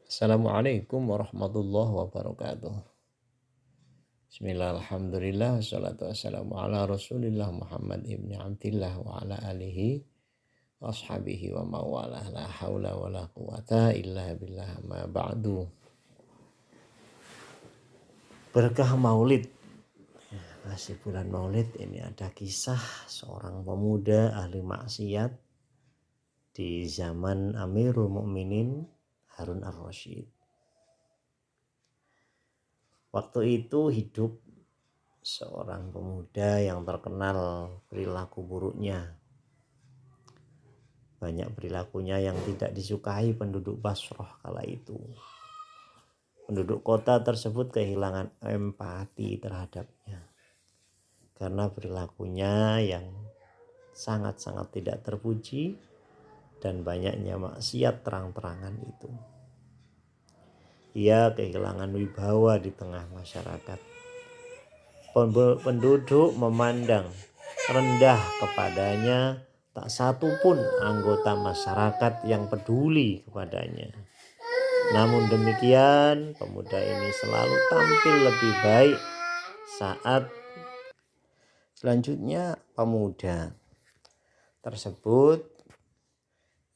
Assalamualaikum warahmatullahi wabarakatuh. Bismillah, alhamdulillah, wassalatu wassalamu ala rasulillah Muhammad ibn Abdillah wa ala alihi wa ashabihi wa mawalah, la hawla wa la quwata illa billah, ma ba'du. Berkah maulid. Masih bulan maulid ini ada kisah seorang pemuda ahli maksiat di zaman Amirul Mukminin Harun ar-Rasyid. Waktu itu hidup seorang pemuda yang terkenal perilaku buruknya. Banyak perilakunya yang tidak disukai penduduk Basrah kala itu. Penduduk kota tersebut kehilangan empati terhadapnya karena perilakunya yang sangat-sangat tidak terpuji dan banyaknya maksiat terang-terangan itu. Ia kehilangan wibawa di tengah masyarakat. Penduduk memandang rendah kepadanya, tak satu pun anggota masyarakat yang peduli kepadanya. Namun demikian, pemuda ini selalu tampil lebih baik saat selanjutnya pemuda tersebut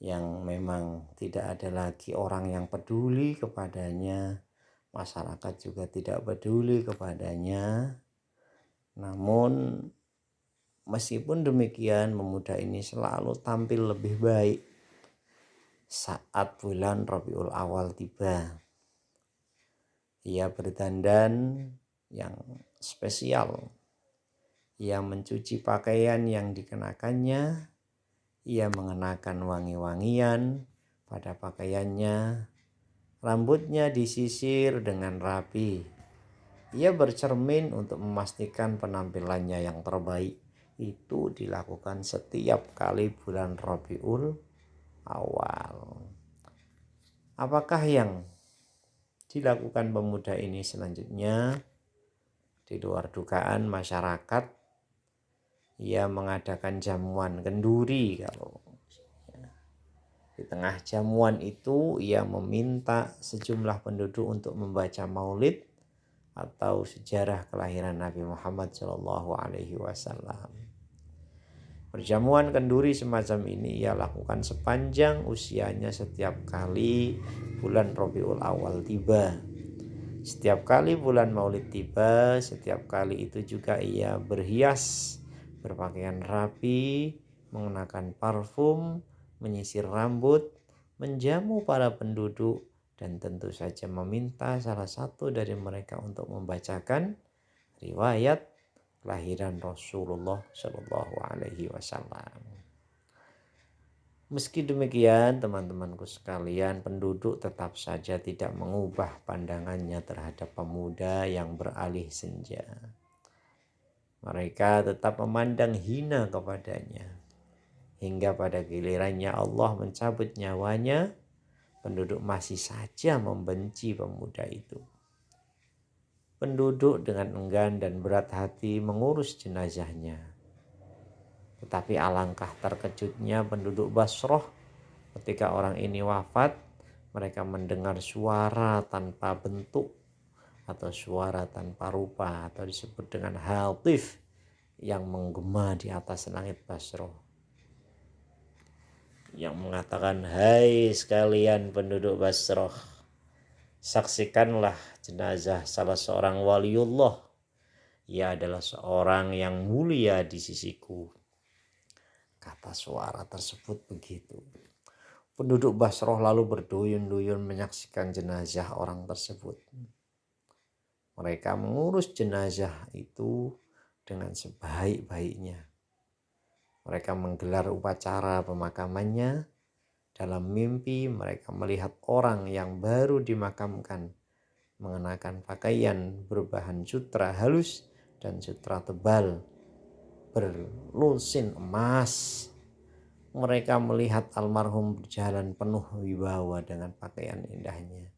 yang memang tidak ada lagi orang yang peduli kepadanya, masyarakat juga tidak peduli kepadanya. Namun meskipun demikian, pemuda ini selalu tampil lebih baik saat bulan Rabiul Awal tiba. Ia berdandan yang spesial. Ia mencuci pakaian yang dikenakannya. Ia mengenakan wangi-wangian pada pakaiannya. Rambutnya disisir dengan rapi. Ia bercermin untuk memastikan penampilannya yang terbaik. Itu dilakukan setiap kali bulan Rabiul Awal. Apakah yang dilakukan pemuda ini selanjutnya? Di luar dugaan masyarakat, ia mengadakan jamuan kenduri. Kalau di tengah jamuan itu, ia meminta sejumlah penduduk untuk membaca maulid atau sejarah kelahiran Nabi Muhammad SAW. Perjamuan kenduri semacam ini ia lakukan sepanjang usianya setiap kali bulan Rabiul Awal tiba. Setiap kali bulan Maulid tiba, setiap kali itu juga ia berhias, berpakaian rapi, mengenakan parfum, menyisir rambut, menjamu para penduduk, dan tentu saja meminta salah satu dari mereka untuk membacakan riwayat kelahiran Rasulullah Shallallahu Alaihi Wasallam. Meski demikian, teman-temanku sekalian, penduduk tetap saja tidak mengubah pandangannya terhadap pemuda yang beralih senja. Mereka tetap memandang hina kepadanya. Hingga pada gilirannya Allah mencabut nyawanya, penduduk masih saja membenci pemuda itu. Penduduk dengan enggan dan berat hati mengurus jenazahnya. Tetapi alangkah terkejutnya penduduk Basrah ketika orang ini wafat. Mereka mendengar suara tanpa bentuk atau suara tanpa rupa atau disebut dengan hatif yang menggema di atas langit Basrah, yang mengatakan, "Hai sekalian penduduk Basrah, saksikanlah jenazah salah seorang waliullah. Ia adalah seorang yang mulia di sisiku." Kata suara tersebut begitu. Penduduk Basrah lalu berduyun-duyun menyaksikan jenazah orang tersebut. Mereka mengurus jenazah itu dengan sebaik-baiknya. Mereka menggelar upacara pemakamannya. Dalam mimpi mereka melihat orang yang baru dimakamkan mengenakan pakaian berbahan sutra halus dan sutra tebal berlusin emas. Mereka melihat almarhum berjalan penuh wibawa dengan pakaian indahnya.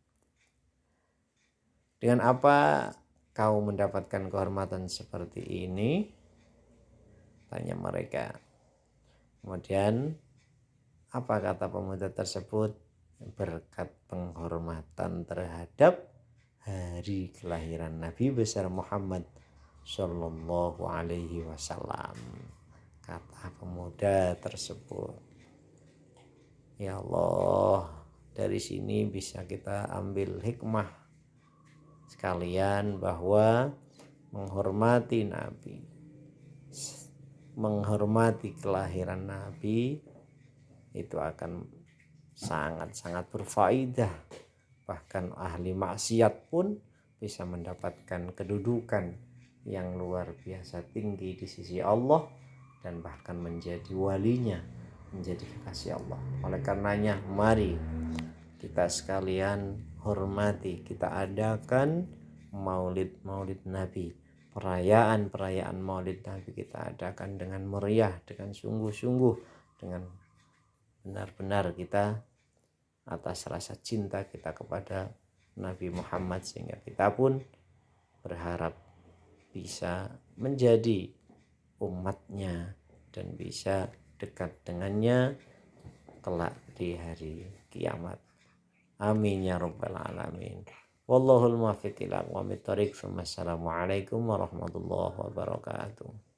"Dengan apa kau mendapatkan kehormatan seperti ini?" tanya mereka. Kemudian apa kata pemuda tersebut? berkat penghormatan terhadap hari kelahiran Nabi besar Muhammad Shallallahu Alaihi Wasallam. Kata pemuda tersebut, ya Allah, dari sini bisa kita ambil hikmah sekalian bahwa menghormati Nabi, menghormati kelahiran Nabi itu akan sangat-sangat berfaedah. Bahkan ahli maksiat pun bisa mendapatkan kedudukan yang luar biasa tinggi di sisi Allah dan bahkan menjadi walinya, menjadi kekasih Allah. Oleh karenanya mari kita sekalian hormati, kita adakan maulid Nabi, perayaan maulid Nabi kita adakan dengan meriah, dengan sungguh-sungguh, dengan benar-benar kita atas rasa cinta kita kepada Nabi Muhammad, sehingga kita pun berharap bisa menjadi umatnya dan bisa dekat dengannya kelak di hari kiamat. Amin ya rabbal alamin. Wallahul muwaffiq ila aqwamit thoriq. Wassalamualaikum warahmatullahi wabarakatuh.